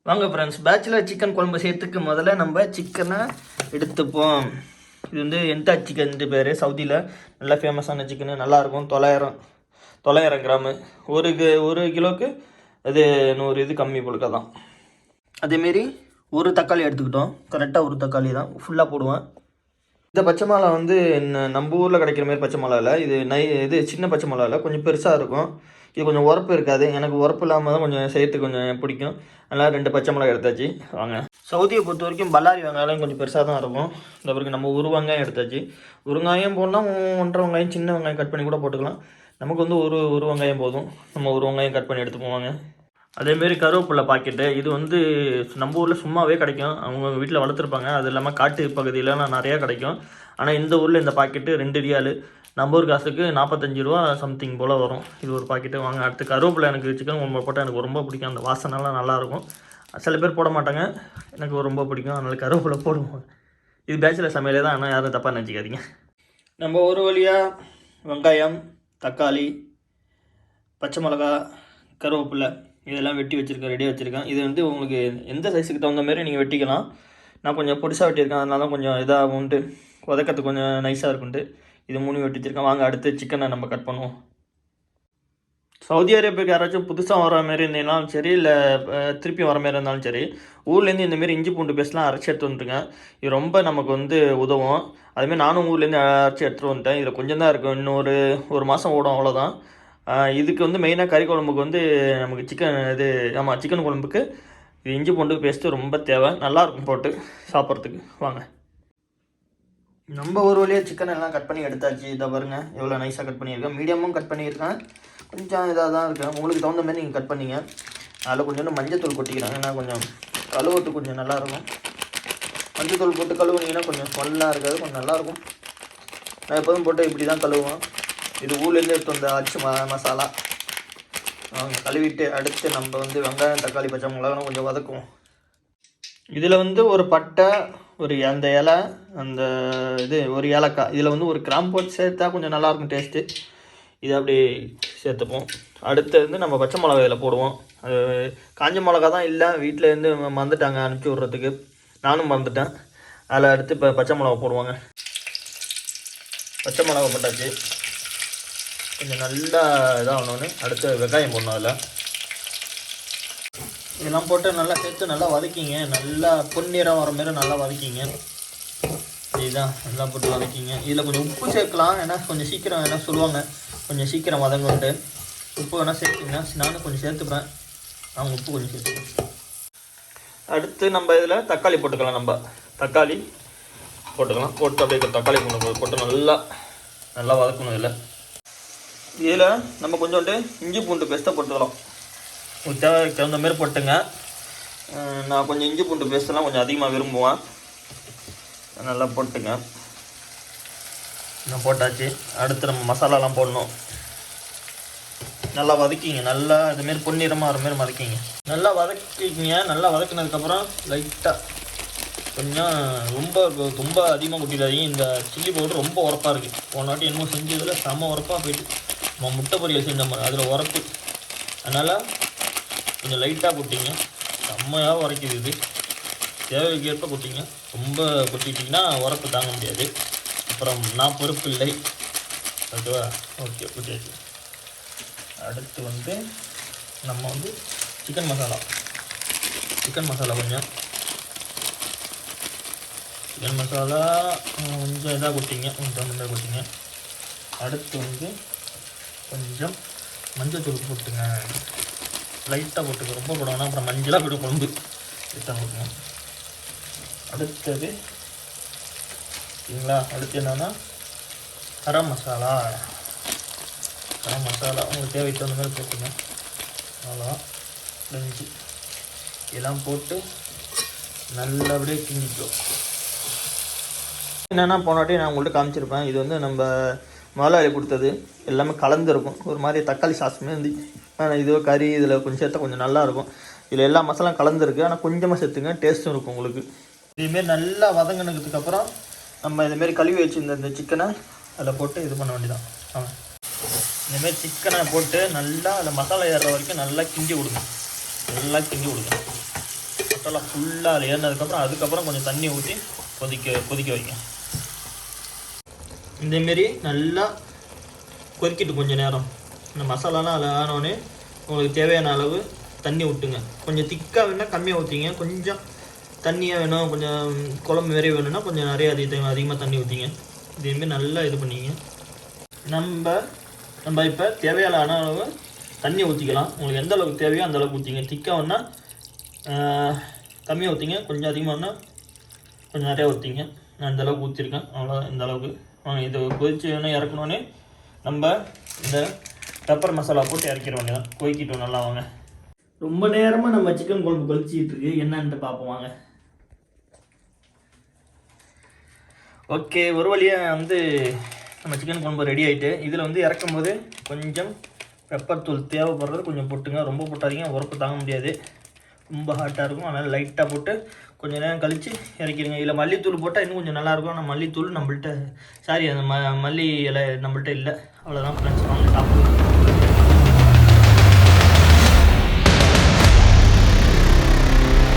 வாங்க friends, bachelor chicken குழம்பு செய்யறதுக்கு முதல்ல நம்ம சிக்கனை எடுத்துப்போம். இது வந்து என்டாக் சிக்கன் பேர். சவுதியில் நல்லா ஃபேமஸான சிக்கனு, நல்லாயிருக்கும். 900 கிராமு. ஒரு கிலோவுக்கு அது 100 இது கம்மி பொழுக்க தான். அதேமாரி ஒரு தக்காளி எடுத்துக்கிட்டோம். கரெக்டாக ஒரு தக்காளி தான் ஃபுல்லாக போடுவேன். இந்த பச்சை மிளகா வந்து நம்ம ஊரில் கிடைக்கிற மாதிரி பச்சை மிளகா இல்லை, இது சின்ன பச்சை மிளகா இல்லை, கொஞ்சம் பெருசாக இருக்கும். இது கொஞ்சம் உரப்பு இருக்காது. எனக்கு உரப்பு இல்லாமல் தான் கொஞ்சம் செய்யறதுக்கு கொஞ்சம் பிடிக்கும். அதனால் 2 பச்சை மிளகா எடுத்தாச்சு. வாங்க, சவுதியை பொறுத்த வரைக்கும் பல்லாரி வெங்காயம் கொஞ்சம் பெருசாக தான் இருக்கும். இந்த பிறகு நம்ம ஒரு வெங்காயம் எடுத்தாச்சு. ஒரு வெங்காயம் போடலாம், 1.5 வெங்காயம் சின்ன வெங்காயம் கட் பண்ணி கூட போட்டுக்கலாம். நமக்கு வந்து ஒரு வெங்காயம் போதும். நம்ம ஒரு வெங்காயம் கட் பண்ணி எடுத்து போவாங்க. அதேமாரி கருவேப்பிலை பாக்கெட்டு, இது வந்து நம்ம ஊரில் சும்மாவே கிடைக்கும். அவங்க வீட்டில் வளர்த்துருப்பாங்க. அது இல்லாமல் காட்டு பகுதியிலலாம் நிறையா கிடைக்கும். ஆனால் இந்த ஊரில் இந்த பாக்கெட்டு 2 ரியாலு, நம்ம ஊர் காசுக்கு 45 ரூபா சம்திங் போல் வரும். இது ஒரு பாக்கெட்டு. வாங்க, அடுத்து கருவேப்பிலை. எனக்கு சிக்கன் குழம்பு போட்டால் எனக்கு ரொம்ப பிடிக்கும். அந்த வாசனைலாம் நல்லாயிருக்கும். சில பேர் போட மாட்டாங்க, எனக்கு ரொம்ப பிடிக்கும். அதனால் கருவேப்பிலை போடுவோம். இது பேச்சுலர் சமையலே தான், ஆனால் யாரும் தப்பாக நினச்சிக்காதீங்க. நம்ம ஒரு வழியாக வெங்காயம், தக்காளி, பச்சை மிளகா, கருவேப்பிலை இதெல்லாம் வெட்டி வச்சுருக்கேன், ரெடியாக வச்சுருக்கேன். இது வந்து உங்களுக்கு எந்த சைஸுக்கு தகுந்த மாதிரி நீங்கள் வெட்டிக்கலாம். நான் கொஞ்சம் பொடிசாக வெட்டியிருக்கேன், அதனால தான் கொஞ்சம் இதாகும்ட்டு, உதக்கிறதுக்கு கொஞ்சம் நைஸாக இருக்குன்ட்டு இது 3 வெட்டி வச்சுருக்கேன். வாங்க, அடுத்து சிக்கனை நம்ம கட் பண்ணுவோம். சவுதி அரேபியாவுக்கு யாராச்சும் புதுசாக வர மாதிரி இருந்தீங்கன்னாலும் சரி, இல்லை திருப்பி வர மாதிரி இருந்தாலும் சரி, ஊர்லேருந்து இந்தமாரி இஞ்சி பூண்டு பேஸ்ட்லாம் அரைச்சி எடுத்து வந்துட்டுங்க. இது ரொம்ப நமக்கு வந்து உதவும். அதுமாரி நானும் ஊர்லேருந்து அரைச்சி எடுத்துகிட்டு வந்துட்டேன். இதில் கொஞ்சம் தான் இருக்கும், இன்னும் ஒரு மாதம் ஓடும், அவ்வளோதான். இதுக்கு வந்து மெயினாக கறி குழம்புக்கு வந்து நமக்கு சிக்கன் குழம்புக்கு இது இஞ்சி பூண்டு பேஸ்ட்டு ரொம்ப தேவை. நல்லாயிருக்கும் போட்டு சாப்பிட்றதுக்கு. வாங்க, நம்ம ஒரு வழியாக சிக்கன் எல்லாம் கட் பண்ணி எடுத்தாச்சு. இதை பாருங்க, எவ்வளோ நைஸாக கட் பண்ணியிருக்கேன். மீடியமும் கட் பண்ணியிருக்கேன், கொஞ்சம் இதாக தான் இருக்கேன். உங்களுக்கு தகுந்த மாதிரி நீங்கள் கட் பண்ணிங்க. அதில் கொஞ்சோண்டு மஞ்சத்தூள் கொட்டிக்கிறாங்க, ஏன்னா கொஞ்சம் கழுவுறதுக்கு கொஞ்சம் நல்லாயிருக்கும். மஞ்சத்தூள் போட்டு கழுவுனீங்கன்னா கொஞ்சம் ஸ்மெல்லாக இருக்காது, கொஞ்சம் நல்லாயிருக்கும். நான் எப்போதும் போட்டு இப்படி தான் கழுவுவேன். இது ஊர்லேருந்து எடுத்து வந்த அச்சு மசாலா. கழுவிட்டு அடுத்து நம்ம வந்து வெங்காயம், தக்காளி, பச்சை மிளகாலாம் கொஞ்சம் வதக்குவோம். இதில் வந்து ஒரு பட்டை, அந்த இலை, அந்த ஒரு ஏலக்காய், இதில் வந்து ஒரு கிராம்பு போட்டு சேர்த்தா கொஞ்சம் நல்லாயிருக்கும் டேஸ்ட்டு. இதை அப்படி சேர்த்துப்போம். அடுத்து வந்து நம்ம பச்சை மிளகா இதில் போடுவோம். அது காஞ்ச மிளகா தான் இல்லை, வீட்டிலேருந்து மறந்துட்டாங்க அனுப்பிச்சி விட்றதுக்கு, நானும் மறந்துட்டேன். அதில் அடுத்து இப்போ பச்சை மிளகா போடுவாங்க. பச்சை மிளகா போட்டாச்சு, கொஞ்சம் நல்லா இதாகணுன்னு அடுத்து வெங்காயம் போடணும். அதில் இதெல்லாம் போட்டு நல்லா சேர்த்து நல்லா வதக்கிங்க. நல்லா பொன்னிறம் வர மாரி நல்லா வதக்கிங்க. இதுதான் நல்லா போட்டு வதக்கிங்க. இதில் கொஞ்சம் உப்பு சேர்க்கலாம், ஏன்னா கொஞ்சம் சீக்கிரம் என்ன சொல்லுவாங்க, கொஞ்சம் சீக்கிரம் வதங்கிட்டு உப்பு வேணால் சேர்த்திங்கன்னா, நானும் கொஞ்சம் சேர்த்துப்பேன். நான் உப்பு கொஞ்சம் சேர்த்துப்பேன். அடுத்து நம்ம இதில் தக்காளி போட்டுக்கலாம். நம்ம தக்காளி போட்டுக்கலாம். போட்டு அப்படியே தக்காளி போட்டு நல்லா வதக்கணும். இதில் நம்ம கொஞ்சோண்டு இஞ்சி பூண்டு பேஸ்ட்டை போட்டுக்கலாம். தேவைக்கு தகுந்த மாரி போட்டுங்க. நான் கொஞ்சம் இஞ்சி பூண்டு பேஸ்ட்டெல்லாம் கொஞ்சம் அதிகமாக விரும்புவேன். நல்லா போட்டுங்க. நான் போட்டாச்சு. அடுத்து நம்ம மசாலாலாம் போடணும். நல்லா வதக்கிங்க. நல்லா இதுமாரி பொன்னிறமாக வர மாரி வதக்கிங்க. நல்லா வதக்கிங்க. நல்லா வதக்கினதுக்கப்புறம் லைட்டாக கொஞ்சம் ரொம்ப அதிகமாக கொட்டிடாதீங்க. இந்த சில்லி பவுடர் ரொம்ப உரப்பாக இருக்குது. போன வாட்டி என்னமோ செஞ்சதில் செம்ம உரப்பாக போயிட்டு, நம்ம முட்டை பொரியல் செஞ்ச மாதிரி அதில் உரப்பு. அதனால் கொஞ்சம் லைட்டாக கொட்டிங்க. செம்மையாக உரைக்குது. இது தேவைக்கு ஏற்ப கொட்டிங்க. ரொம்ப கொட்டிட்டிங்கன்னா உரப்பு தாங்க முடியாது, அப்புறம் நான் பொறுப்பு இல்லை. ஓகேவா? ஓகே, கொட்டியாச்சு. அடுத்து வந்து நம்ம வந்து சிக்கன் மசாலா கொஞ்சம் இதாக கொட்டிங்க. கொஞ்சம் கொட்டிங்க. அடுத்து வந்து கொஞ்சம் மஞ்சள் தூள் போட்டுங்க. லைட்டாக போட்டுக்க, ரொம்ப போடணும், அப்புறம் மஞ்சளாக போய்டும் குழம்பு. லைட்டாக போட்டுங்க. அடுத்தது சரிங்களா? அடுத்து என்னென்னா கரம் மசாலா உங்களுக்கு தேவைக்கு தகுந்த மாதிரி போட்டுங்க. அவ்வளோதான். நெஞ்சு இதெல்லாம் போட்டு நல்லபடியாக கிண்டிக்கும். என்னென்னா போனாட்டி நான் உங்கள்கிட்ட காமிச்சிருப்பேன். இது வந்து நம்ம முதலாளி கொடுத்தது, எல்லாமே கலந்துருக்கும். ஒரு மாதிரி தக்காளி சாஸுமே வந்து இது கறி இதில் கொஞ்சம் சேர்த்தா கொஞ்சம் நல்லாயிருக்கும். இதில் எல்லா மசாலாம் கலந்துருக்கு, ஆனால் கொஞ்சமாக சேர்த்துங்க, டேஸ்ட்டும் இருக்கும் உங்களுக்கு. இதுமாரி நல்லா வதங்கினதுக்கப்புறம் நம்ம இதுமாரி கழுவி வச்சுருந்த இந்த சிக்கனை அதில் போட்டு இது பண்ண வேண்டியதான். இந்தமாரி சிக்கனை போட்டு நல்லா அதில் மசாலா ஏறுற வரைக்கும் நல்லா கிண்டி விடுங்க. மசாலா ஃபுல்லாக ஏறினதுக்கப்புறம் அதுக்கப்புறம் கொஞ்சம் தண்ணி ஊற்றி கொதிக்க வைங்க. இதேமாரி நல்லா கொதிக்கிட்டு கொஞ்சம் நேரம் இந்த மசாலாலாம் அதில் ஆனோடனே உங்களுக்கு தேவையான அளவு தண்ணி ஊற்றுங்க. கொஞ்சம் திக்காக வேணுன்னா கம்மியாக ஊற்றிங்க, கொஞ்சம் தண்ணியாக வேணும், கொஞ்சம் குழம்பு மாரி வேணும்னா கொஞ்சம் நிறைய அதிகமாக தண்ணி ஊற்றிங்க. இதேமாரி நல்லா இது பண்ணிங்க. நம்ம இப்போ தேவையான அளவு தண்ணி ஊற்றிக்கலாம். உங்களுக்கு எந்த அளவுக்கு தேவையோ அந்த அளவுக்கு ஊற்றிங்க. திக்காக வேணா கம்மியாக ஊற்றிங்க, கொஞ்சம் அதிகமாகனா கொஞ்சம் நிறையா ஊற்றிங்க. நான் இந்த அளவுக்கு ஊற்றிருக்கேன், அவ்வளோதான். இந்த அளவுக்கு வாங்க. இது கொதிச்சு வேணும் இறக்கணுன்னே நம்ம இந்த பெப்பர் மசாலா போட்டு இறக்கிற வேண்டியதான். கொதிக்கிட்டோம் நல்லா. வாங்க, ரொம்ப நேரமாக நம்ம சிக்கன் குழம்பு கொதிச்சிட்டு இருக்கு, என்னன்ட்டு பார்ப்போம் வாங்க. ஓகே, ஒரு வழியாக நம்ம சிக்கன் குழம்பு ரெடி ஆகிட்டு. இதில் இறக்கும் போது கொஞ்சம் பெப்பர் தூள் தேவைப்படுறது கொஞ்சம் போட்டுங்க, ரொம்ப போட்டாதீங்க, உரப்பு தாங்க முடியாது, ரொம்ப ஹாட்டாக இருக்கும். அதனால் லைட்டாக போட்டு கொஞ்சம் நேரம் கழித்து இறக்கிடுங்க. இதில் மல்லித்தூள் போட்டால் இன்னும் கொஞ்சம் நல்லாயிருக்கும். ஆனால் மல்லித்தூள் நம்மள்ட்ட அந்த மல்லி இலை நம்மள்ட்ட இல்லை. அவ்வளோதான் ஃப்ரெண்ட்ஸ், வாங்க சாப்பிடுவோம்.